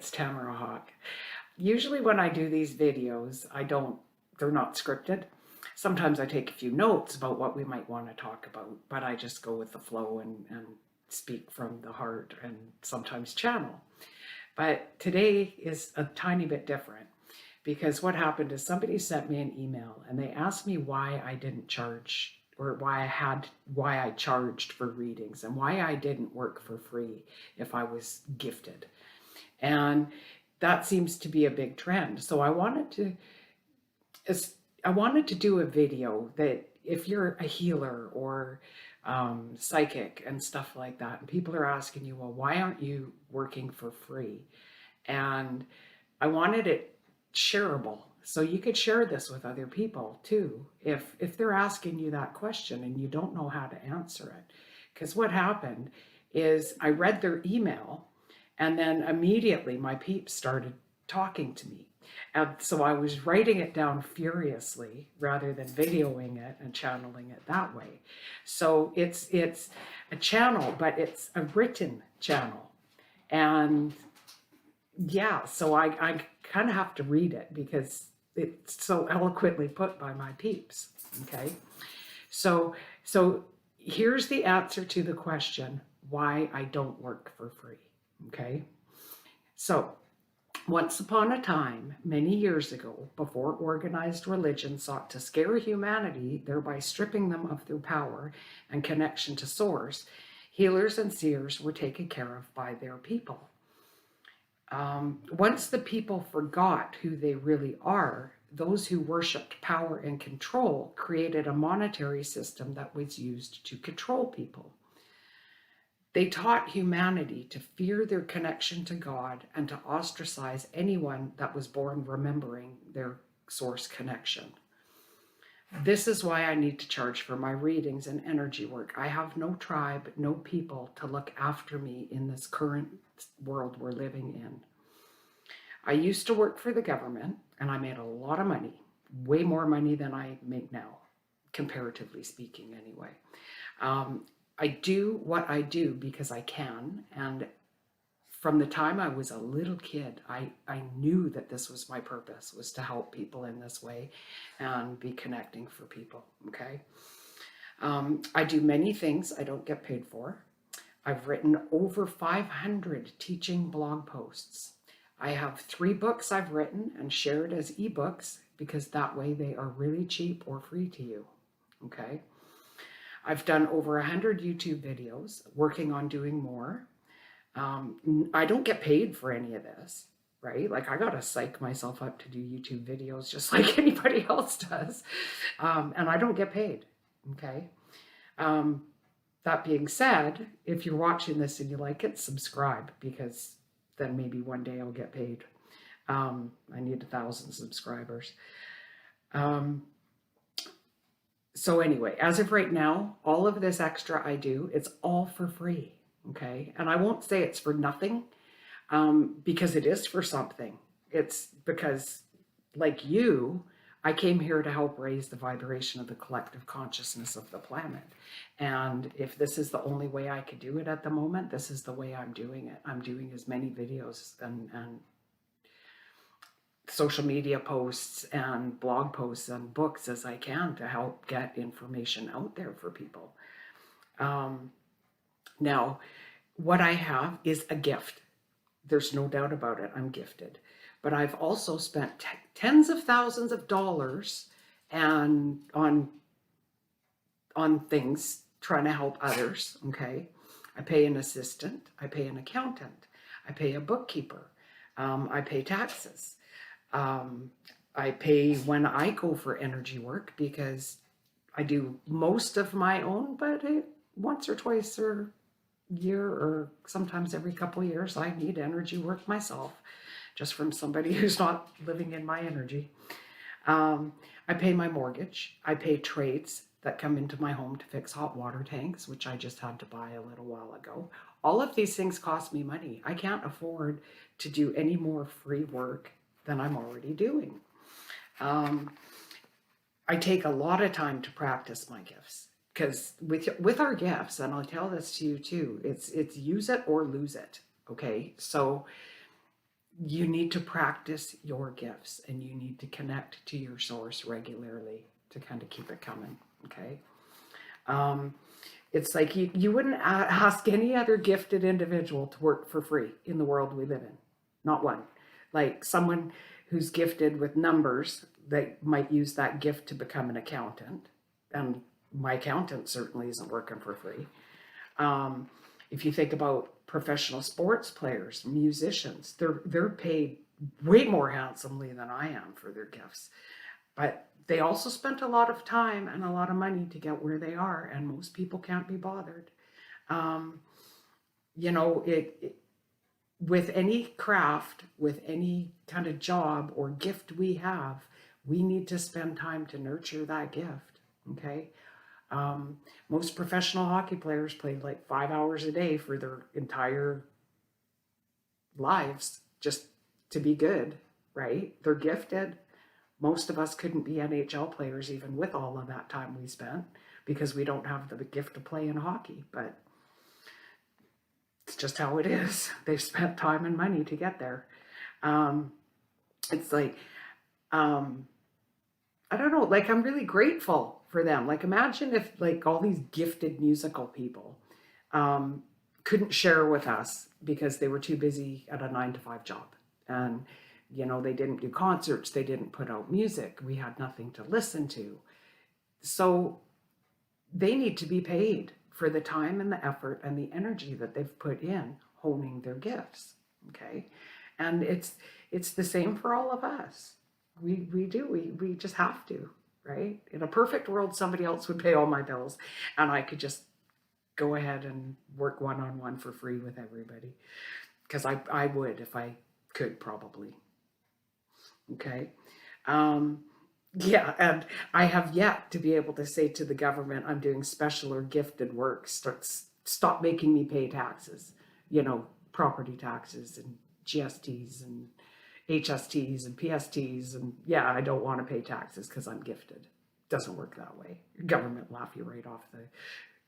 it's Tamara Hawk. Usually when I do these videos, they're not scripted. Sometimes I take a few notes about what we might want to talk about, but I just go with the flow and speak from the heart and sometimes channel. But today is a tiny bit different because what happened is somebody sent me an email and they asked me why I didn't charge or why I charged for readings and why I didn't work for free if I was gifted. And that seems to be a big trend. So I wanted to do a video that if you're a healer or psychic and stuff like that, and people are asking you, well, why aren't you working for free? And I wanted it shareable. So you could share this with other people too, if they're asking you that question and you don't know how to answer it. Because what happened is I read their email and then immediately my peeps started talking to me. And so I was writing it down furiously rather than videoing it and channeling it that way. So it's a channel, but it's a written channel. And yeah, so I kind of have to read it because it's so eloquently put by my peeps. Okay. So here's the answer to the question, why I don't work for free. Okay. So once upon a time, many years ago, before organized religion sought to scare humanity, thereby stripping them of their power and connection to source, healers and seers were taken care of by their people. Once the people forgot who they really are, those who worshipped power and control created a monetary system that was used to control people. They taught humanity to fear their connection to God and to ostracize anyone that was born remembering their source connection. This is why I need to charge for my readings and energy work. I have no tribe, no people to look after me in this current world we're living in. I used to work for the government and I made a lot of money, way more money than I make now, comparatively speaking anyway. I do what I do because I can, and from the time I was a little kid, I knew that this was my purpose, was to help people in this way and be connecting for people, okay? I do many things I don't get paid for. I've written over 500 teaching blog posts. I have 3 books I've written and shared as ebooks because that way they are really cheap or free to you, okay? I've done over 100 YouTube videos, working on doing more. I don't get paid for any of this, right? Like I gotta psych myself up to do YouTube videos just like anybody else does. And I don't get paid, okay? That being said, if you're watching this and you like it, subscribe because then maybe one day I'll get paid. I need 1,000 subscribers. So anyway, as of right now, all of this extra I do, it's all for free, okay? And I won't say it's for nothing because it is for something. It's because, like you, I came here to help raise the vibration of the collective consciousness of the planet. And if this is the only way I could do it at the moment, this is the way I'm doing it. I'm doing as many videos and social media posts and blog posts and books as I can to help get information out there for people. Now, what I have is a gift. There's no doubt about it. I'm gifted. But I've also spent tens of thousands of dollars and on things trying to help others, okay? I pay an assistant. I pay an accountant. I pay a bookkeeper. I pay taxes. I pay when I go for energy work because I do most of my own, but once or twice a year or sometimes every couple of years, I need energy work myself, just from somebody who's not living in my energy. I pay my mortgage. I pay trades that come into my home to fix hot water tanks, which I just had to buy a little while ago. All of these things cost me money. I can't afford to do any more free work than I'm already doing. I take a lot of time to practice my gifts because with our gifts, and I'll tell this to you too, it's use it or lose it. Okay, so you need to practice your gifts, and you need to connect to your source regularly to kind of keep it coming. Okay. It's like you wouldn't ask any other gifted individual to work for free in the world we live in. Not one. Like someone who's gifted with numbers, they might use that gift to become an accountant. And my accountant certainly isn't working for free. If you think about professional sports players, musicians, they're paid way more handsomely than I am for their gifts. But they also spent a lot of time and a lot of money to get where they are, and most people can't be bothered. Um, you know, with any craft, with any kind of job or gift we have, we need to spend time to nurture that gift. Okay. Most professional hockey players play like 5 hours a day for their entire lives just to be good, right? They're gifted. Most of us couldn't be NHL players even with all of that time we spent because we don't have the gift to play in hockey, but it's just how it is. They've spent time and money to get there. It's like, I don't know, like I'm really grateful for them. Like imagine if like all these gifted musical people couldn't share with us because they were too busy at a 9-to-5 job. And, you know, they didn't do concerts, they didn't put out music, we had nothing to listen to. So they need to be paid for the time and the effort and the energy that they've put in honing their gifts. Okay. And it's the same for all of us. We just have to, right? In a perfect world, somebody else would pay all my bills and I could just go ahead and work one-on-one for free with everybody. Because I would if I could, probably. Okay. Yeah, and I have yet to be able to say to the government, I'm doing special or gifted work. Stop making me pay taxes, you know, property taxes and GSTs and HSTs and PSTs. And yeah, I don't want to pay taxes because I'm gifted. Doesn't work that way. Government laugh you right off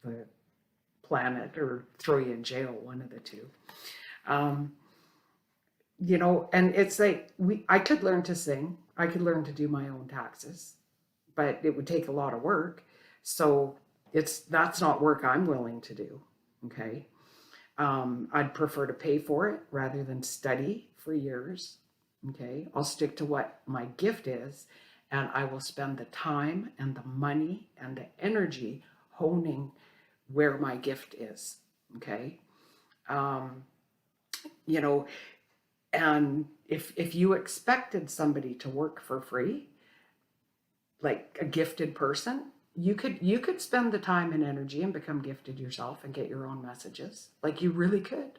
the planet or throw you in jail, one of the two. You know, and it's like I could learn to sing, I could learn to do my own taxes, but it would take a lot of work. So that's not work I'm willing to do. Okay. I'd prefer to pay for it rather than study for years. Okay. I'll stick to what my gift is, and I will spend the time and the money and the energy honing where my gift is. Okay. You know, and if you expected somebody to work for free, like a gifted person, you could spend the time and energy and become gifted yourself and get your own messages. Like you really could.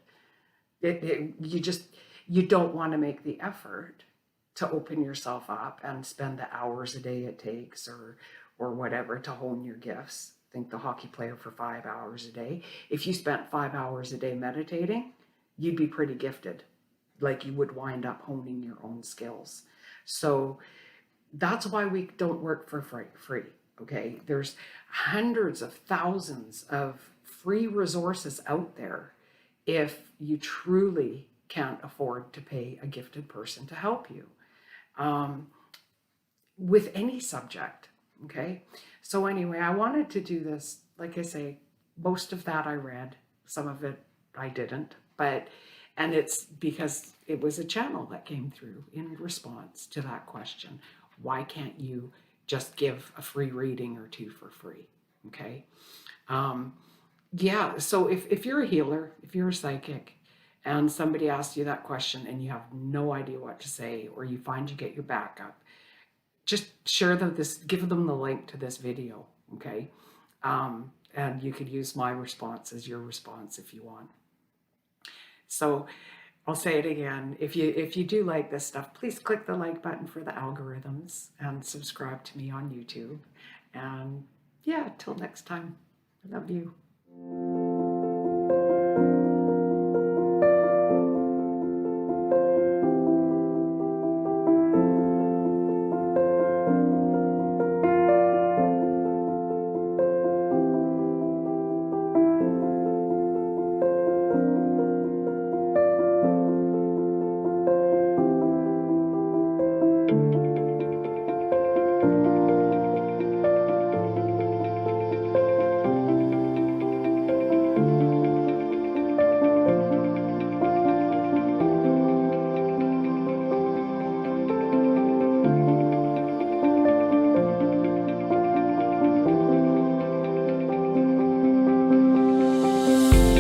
You don't want to make the effort to open yourself up and spend the hours a day it takes or whatever to hone your gifts. Think the hockey player for 5 hours a day. If you spent 5 hours a day meditating, you'd be pretty gifted. Like you would wind up honing your own skills. So that's why we don't work for free. Okay. There's hundreds of thousands of free resources out there if you truly can't afford to pay a gifted person to help you with any subject. Okay. So anyway, I wanted to do this. Like I say, most of that I read, some of it I didn't, and it's because it was a channel that came through in response to that question. Why can't you just give a free reading or two for free? Okay. Yeah. So if you're a healer, if you're a psychic, and somebody asks you that question and you have no idea what to say, or you find you get your back up, just share give them the link to this video. Okay. And you could use my response as your response if you want. So I'll say it again. If you do like this stuff, please click the like button for the algorithms and subscribe to me on YouTube. And yeah, till next time, I love you.